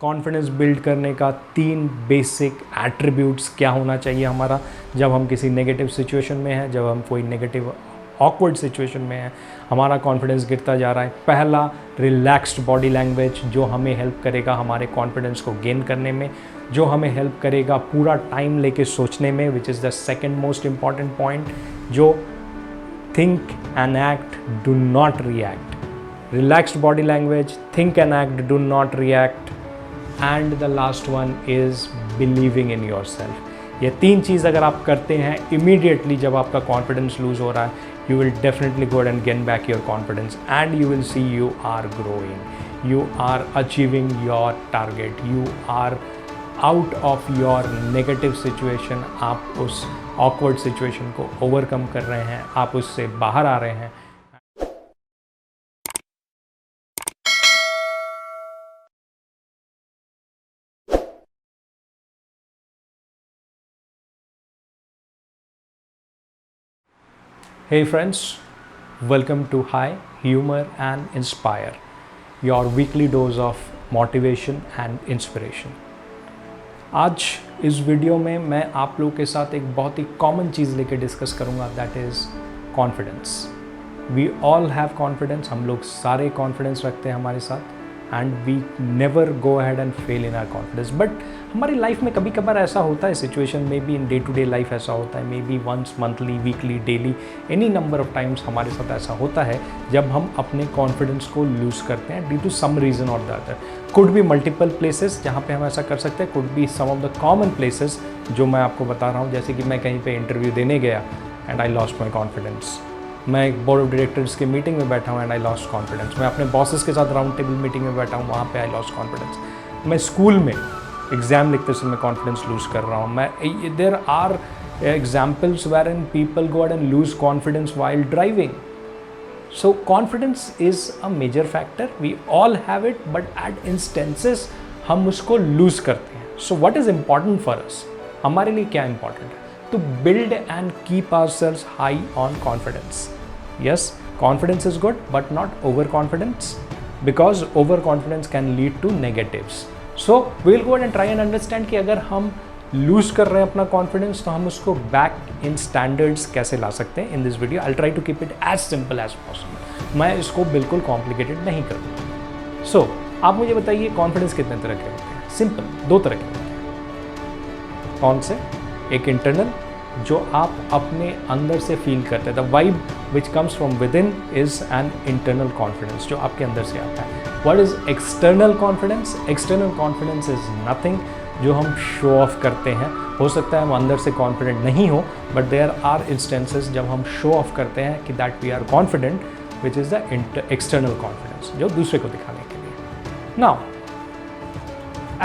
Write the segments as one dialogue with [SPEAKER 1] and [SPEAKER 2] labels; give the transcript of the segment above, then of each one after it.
[SPEAKER 1] Confidence build करने का 3 basic attributes क्या होना चाहिए हमारा जब हम किसी नेगेटिव सिचुएशन में हैं, जब हम कोई नेगेटिव ऑकवर्ड सिचुएशन में हैं, हमारा कॉन्फिडेंस गिरता जा रहा है। पहला, रिलैक्स्ड बॉडी लैंग्वेज, जो हमें हेल्प करेगा हमारे कॉन्फिडेंस को गेन करने में, जो हमें हेल्प करेगा पूरा टाइम लेके सोचने में, which is the second most important point, जो think and act, do not react. Relaxed body language, think and act, do not react, and the last one is believing in yourself. ये 3 चीज़ अगर आप करते हैं immediately जब आपका confidence lose हो रहा है, you will definitely go ahead and gain back your confidence and you will see you are growing, you are achieving your target, you are out of your negative situation। आप उस awkward situation को overcome कर रहे हैं, आप उससे बाहर आ रहे हैं। Hey friends, welcome to High Humor and Inspire, your weekly dose of motivation and inspiration। आज इस वीडियो में मैं आप लोगों के साथ एक बहुत ही कॉमन चीज़ लेके डिस्कस करूँगा, that is confidence. We all have confidence, हम लोग सारे कॉन्फिडेंस रखते हैं हमारे साथ, and we never go ahead and fail in our confidence. But हमारी लाइफ में कभी कभार ऐसा होता है, सिचुएशन में भी, in day to day life ऐसा होता है, maybe once monthly, weekly, daily, any number of times हमारे साथ ऐसा होता है जब हम अपने कॉन्फिडेंस को लूज़ करते हैं ड्यू टू सम रीज़न और the other. Could be multiple places जहाँ पे हम ऐसा कर सकते हैं, could be some of the common places जो मैं आपको बता रहा हूँ। जैसे कि मैं कहीं पे इंटरव्यू देने गया and I lost my confidence. मैं एक बोर्ड ऑफ डायरेक्टर्स की मीटिंग में बैठा हूँ एंड आई लॉस्ट कॉन्फिडेंस। मैं अपने बॉसेस के साथ राउंड टेबल मीटिंग में बैठा हूँ, वहाँ पे आई लॉस्ट कॉन्फिडेंस। मैं स्कूल में एग्ज़ाम लिखते समय कॉन्फिडेंस लूज़ कर रहा हूँ। मैं there are examples where in people go and lose confidence while driving. So confidence is a major factor, we all have it, but at instances हम उसको लूज़ करते हैं। So what is important for us, हमारे लिए क्या important है? To build and keep ourselves high on confidence. Yes, confidence is good, but not overconfidence, because overconfidence can lead to negatives. So we will go ahead and try and understand कि अगर हम lose कर रहे हैं अपना confidence तो हम उसको back in standards कैसे ला सकते हैं। In this video, I'll try to keep it as simple as possible. मैं इसको बिल्कुल complicated नहीं करूँगा। So आप मुझे बताइए confidence कितने तरह के होते हैं? Simple, 2 तरह के होते हैं। कौन से? एक इंटरनल, जो आप अपने अंदर से फील करते हैं, the vibe which comes from with in is an internal confidence, जो आपके अंदर से आता है। What is external confidence? External confidence is nothing, जो हम शो ऑफ करते हैं। हो सकता है हम अंदर से कॉन्फिडेंट नहीं हो, बट देयर आर इंस्टेंसेस जब हम शो ऑफ करते हैं कि that we are confident, which is the external confidence, जो दूसरे को दिखाने के लिए। नाउ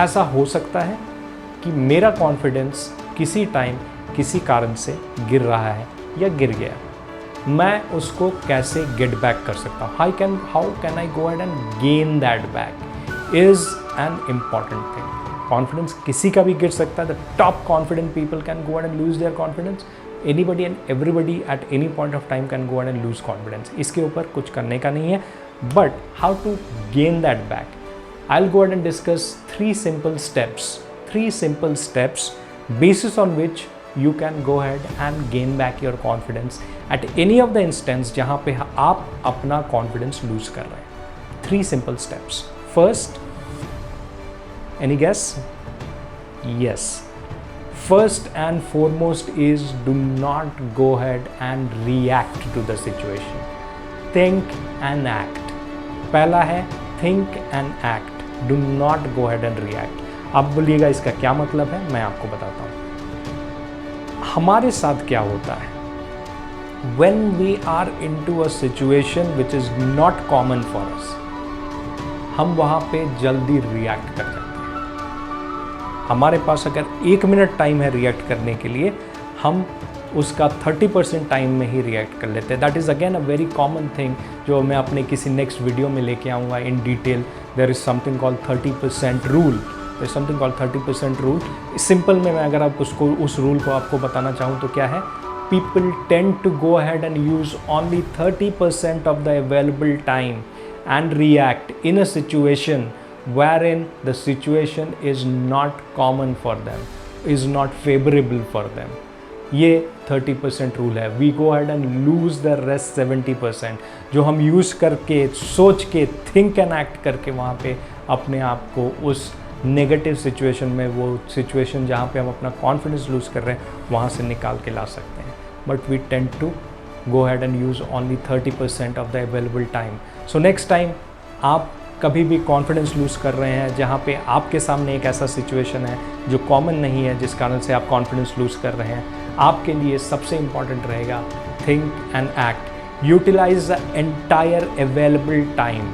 [SPEAKER 1] ऐसा हो सकता है कि मेरा कॉन्फिडेंस किसी टाइम किसी कारण से गिर रहा है या गिर गया, मैं उसको कैसे गेट बैक कर सकता हूँ? How can I go ahead and gain that back is an important thing. Confidence किसी का भी गिर सकता है। The top confident people can go ahead and lose their confidence. Anybody and everybody at any point of time can go ahead and lose confidence. इसके ऊपर कुछ करने का नहीं है, but how to gain that back, I will go ahead and discuss 3 simple steps basis on which you can go ahead and gain back your confidence at any of the instance जहाँ पे आप अपना confidence lose कर रहे हैं। 3 simple steps. First, any guess? Yes. First and foremost is do not go ahead and react to the situation. Think and act. पहला है think and act. Do not go ahead and react. आप बोलिएगा इसका क्या मतलब है, मैं आपको बताता हूँ। हमारे साथ क्या होता है, when we are into a situation which is not common for us, हम वहाँ पे जल्दी रिएक्ट कर जाते हैं। हमारे पास अगर 1 मिनट टाइम है रिएक्ट करने के लिए, हम उसका 30% टाइम में ही रिएक्ट कर लेते हैं। That is again a very common thing, जो मैं अपने किसी नेक्स्ट वीडियो में लेके आऊँगा in detail. There is something called 30% rule. Something called 30% rule. Simple में मैं अगर आप उस रूल को आपको बताना चाहूँ तो क्या है, people tend to go ahead and use only 30% of the available time and react in a situation wherein the situation is not common for them, is not favorable for them. ये 30% rule है. We go ahead and lose the rest 70% जो हम use करके, सोच के, think and act करके वहाँ पे अपने आप को उस नेगेटिव सिचुएशन में, वो सिचुएशन जहाँ पे हम अपना कॉन्फिडेंस लूज़ कर रहे हैं, वहाँ से निकाल के ला सकते हैं. But we tend to go ahead and use only 30% of the available time. So next time आप कभी भी कॉन्फिडेंस लूज़ कर रहे हैं जहाँ पे आपके सामने एक ऐसा सिचुएशन है जो कॉमन नहीं है, जिस कारण से आप कॉन्फिडेंस लूज़ कर रहे हैं, आपके लिए सबसे इम्पॉर्टेंट रहेगा think and act. Utilize the entire available time.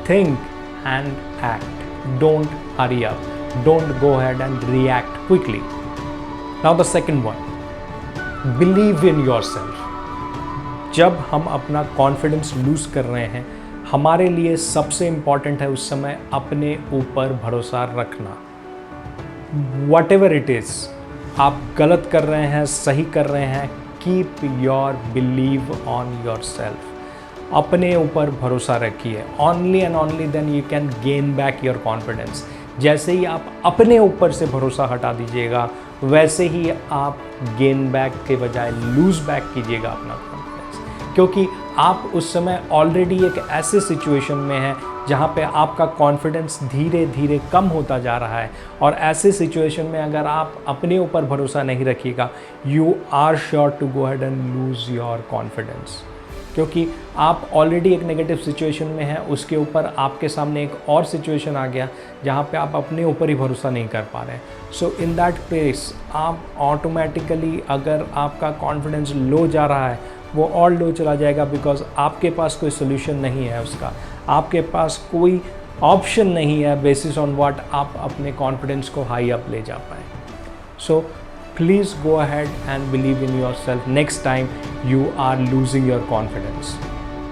[SPEAKER 1] Think and act. Don't hurry up. Don't go ahead and react quickly. Now the second one, believe in yourself. जब हम अपना कॉन्फिडेंस लूज़ कर रहे हैं, हमारे लिए सबसे इम्पॉर्टेंट है उस समय अपने ऊपर भरोसा रखना. Whatever it is, आप गलत कर रहे हैं, सही कर रहे हैं, keep your believe on yourself. अपने ऊपर भरोसा रखिए. Only and only then you can gain back your confidence. जैसे ही आप अपने ऊपर से भरोसा हटा दीजिएगा, वैसे ही आप गेन बैक के बजाय लूज बैक कीजिएगा अपना कॉन्फिडेंस. क्योंकि आप उस समय ऑलरेडी एक ऐसे सिचुएशन में हैं जहाँ पे आपका कॉन्फिडेंस धीरे धीरे कम होता जा रहा है. और ऐसे सिचुएशन में अगर आप अपने ऊपर भरोसा नहीं रखिएगा, you are sure to go ahead and lose your confidence. क्योंकि आप ऑलरेडी एक नेगेटिव सिचुएशन में हैं, उसके ऊपर आपके सामने एक और सिचुएशन आ गया जहाँ पे आप अपने ऊपर ही भरोसा नहीं कर पा रहे हैं. सो इन दैट केस आप ऑटोमेटिकली, अगर आपका कॉन्फिडेंस लो जा रहा है, वो और लो चला जाएगा, बिकॉज आपके पास कोई सोल्यूशन नहीं है उसका. आपके पास कोई ऑप्शन नहीं है बेसिस ऑन व्हाट आप अपने कॉन्फिडेंस को हाई अप ले जा पाए. So please go ahead and believe in yourself next time you are losing your confidence.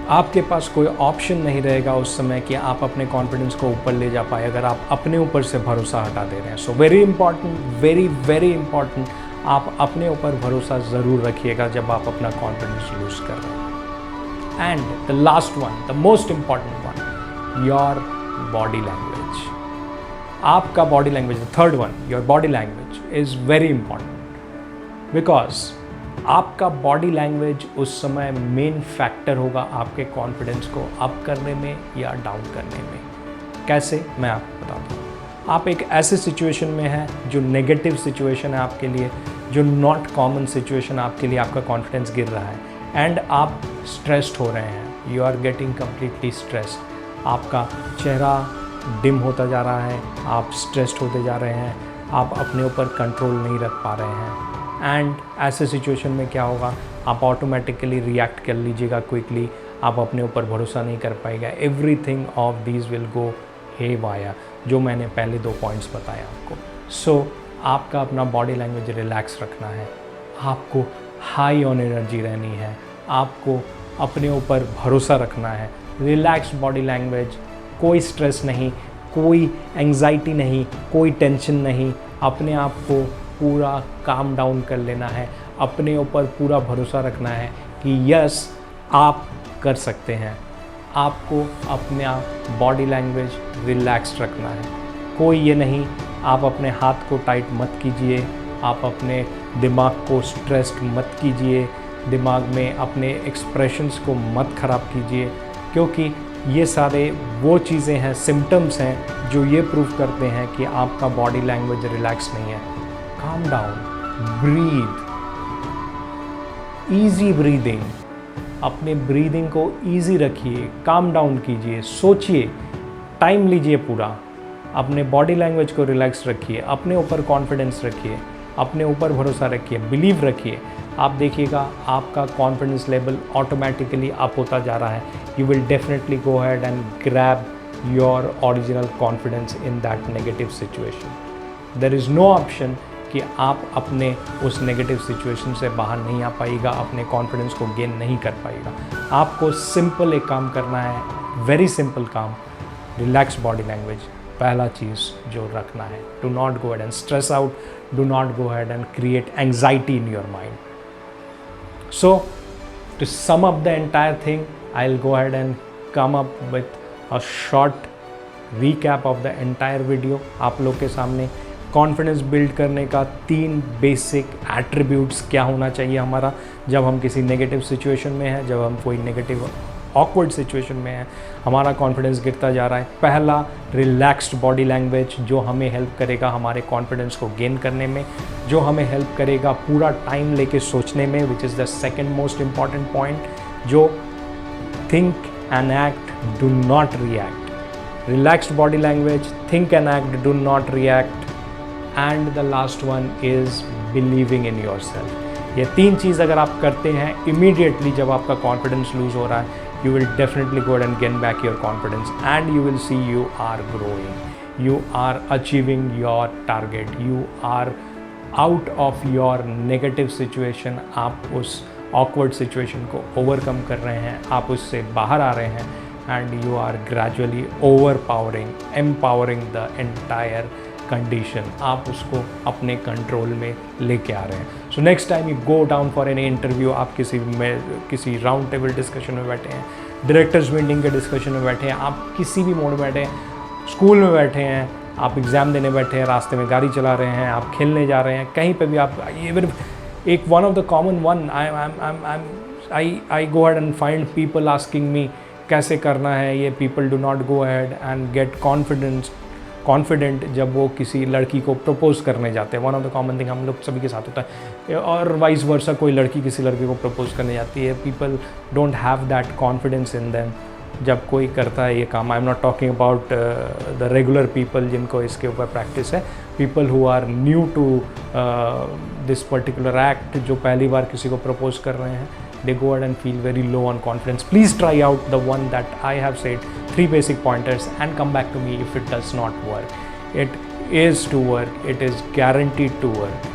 [SPEAKER 1] आपके पास कोई ऑप्शन नहीं रहेगा उस समय कि आप अपने कॉन्फिडेंस को ऊपर ले जा पाए, अगर आप अपने ऊपर से भरोसा हटा दे रहे हैं. So very important, very very important, आप अपने ऊपर भरोसा ज़रूर रखिएगा जब आप अपना कॉन्फिडेंस लूज़ कर रहे हैं. And the last one, the most important one, your body language. आपका body language, the third one, your body language is very important, because आपका बॉडी लैंग्वेज उस समय मेन फैक्टर होगा आपके कॉन्फिडेंस को अप करने में या डाउन करने में. कैसे, मैं आपको बताता हूँ. आप एक ऐसे सिचुएशन में हैं जो नेगेटिव सिचुएशन है आपके लिए, जो नॉट कॉमन सिचुएशन आपके लिए, आपका कॉन्फिडेंस गिर रहा है एंड आप स्ट्रेस्ड हो रहे हैं. You are getting completely stressed. आपका चेहरा डिम होता जा रहा है, आप स्ट्रेस्ड होते जा रहे हैं, आप अपने ऊपर कंट्रोल नहीं रख पा रहे हैं. एंड ऐसे सिचुएशन में क्या होगा, आप ऑटोमेटिकली रिएक्ट कर लीजिएगा क्विकली. आप अपने ऊपर भरोसा नहीं कर पाएगा. Everything of these will go haywire, जो मैंने पहले 2 पॉइंट्स बताए आपको. सो आपका अपना बॉडी लैंग्वेज रिलैक्स रखना है, आपको हाई ऑन एनर्जी रहनी है, आपको अपने ऊपर भरोसा रखना है. रिलैक्स बॉडी लैंग्वेज, कोई स्ट्रेस नहीं, कोई एंग्जाइटी नहीं, कोई टेंशन नहीं. अपने आप को पूरा काम डाउन कर लेना है, अपने ऊपर पूरा भरोसा रखना है कि यस आप कर सकते हैं. आपको अपना बॉडी लैंग्वेज रिलैक्स रखना है. कोई ये नहीं, आप अपने हाथ को टाइट मत कीजिए, आप अपने दिमाग को स्ट्रेस्ड मत कीजिए, दिमाग में अपने एक्सप्रेशंस को मत ख़राब कीजिए, क्योंकि ये सारे वो चीज़ें हैं, सिम्टम्स हैं जो ये प्रूव करते हैं कि आपका बॉडी लैंग्वेज रिलैक्स नहीं है. Calm down, breathe, easy breathing. अपने ब्रीदिंग को ईजी रखिए, काम डाउन कीजिए, सोचिए, टाइम लीजिए पूरा. अपने बॉडी लैंग्वेज को रिलैक्स रखिए, अपने ऊपर कॉन्फिडेंस रखिए, अपने ऊपर भरोसा रखिए, बिलीव रखिए. आप देखिएगा आपका कॉन्फिडेंस लेवल ऑटोमेटिकली अप होता जा रहा है. You will definitely go ahead and grab your original confidence in that negative situation. There is no option कि आप अपने उस नेगेटिव सिचुएशन से बाहर नहीं आ पाएगा, अपने कॉन्फिडेंस को गेन नहीं कर पाएगा. आपको सिंपल एक काम करना है, वेरी सिंपल काम, रिलैक्स बॉडी लैंग्वेज. पहला चीज़ जो रखना है, do not go ahead and stress out, do not go ahead and create anxiety in your mind. So to sum up the entire thing, I'll go ahead and come up with a short recap of the entire video आप लोग के सामने। Confidence build करने का 3 basic attributes क्या होना चाहिए हमारा जब हम किसी नेगेटिव सिचुएशन में हैं, जब हम कोई नेगेटिव ऑकवर्ड सिचुएशन में है, हमारा कॉन्फिडेंस गिरता जा रहा है। पहला, रिलैक्स्ड बॉडी लैंग्वेज, जो हमें हेल्प करेगा हमारे कॉन्फिडेंस को गेन करने में, जो हमें हेल्प करेगा पूरा टाइम लेके सोचने में, which is the second most important point, जो think and act, do not react. Relaxed body language, think and act, do not react, and the last one is believing in yourself. ये 3 चीज़ अगर आप करते हैं immediately जब आपका confidence lose हो रहा है, you will definitely go ahead and gain back your confidence, and you will see you are growing, you are achieving your target, you are out of your negative situation। आप उस awkward situation को overcome कर रहे हैं, आप उससे बाहर आ रहे हैं, and you are gradually overpowering, empowering the entire condition, आप उसको अपने कंट्रोल में लेके आ रहे हैं। So next time you go down for any interview, आप किसी राउंड टेबल डिस्कशन में बैठे हैं, डायरेक्टर्स मीटिंग के डिस्कशन में बैठे हैं, आप किसी भी मोड में बैठे हैं, स्कूल में बैठे हैं, आप एग्ज़ाम देने बैठे हैं, रास्ते में गाड़ी चला रहे हैं, आप खेलने जा रहे हैं, कहीं पे भी आप, इवन एक one of the common one, I go ahead and find people asking me कैसे करना है ये, people do not go ahead and get confident जब वो किसी लड़की को प्रपोज करने जाते हैं। One of the common thing हम लोग सभी के साथ होता है, और वाइस वर्सा, कोई लड़की किसी लड़के को प्रपोज करने जाती है, people don't have that confidence in them जब कोई करता है ये काम। I am not talking about the regular people जिनको इसके ऊपर प्रैक्टिस है, people who are new to this particular act, जो पहली बार किसी को प्रपोज कर रहे हैं, they go ahead and feel very low on confidence. Please try out the one that I have said, 3 basic pointers, and come back to me if it does not work. It is to work, it is guaranteed to work.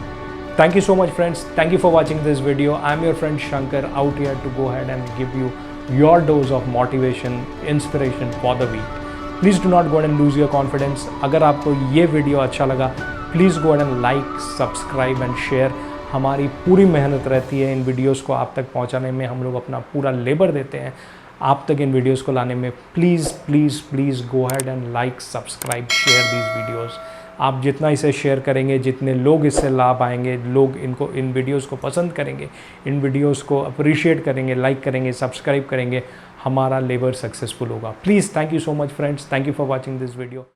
[SPEAKER 1] Thank you so much friends, thank you for watching this video. I'm your friend Shankar, out here to go ahead and give you your dose of motivation, inspiration for the week. Please do not go ahead and lose your confidence. अगर आपको ये video अच्छा लगा, please go ahead and like, subscribe and share. हमारी पूरी मेहनत रहती है इन वीडियोस को आप तक पहुंचाने में, हम लोग अपना पूरा लेबर देते हैं आप तक इन वीडियोस को लाने में। Please please please go ahead and like, subscribe, share these videos. आप जितना इसे शेयर करेंगे, जितने लोग इससे लाभ आएंगे, लोग इन वीडियोस को पसंद करेंगे, इन वीडियोस को अप्रिशिएट करेंगे, लाइक करेंगे, सब्सक्राइब करेंगे, हमारा लेबर सक्सेसफुल होगा। Please, thank you so much friends, thank you for watching this video.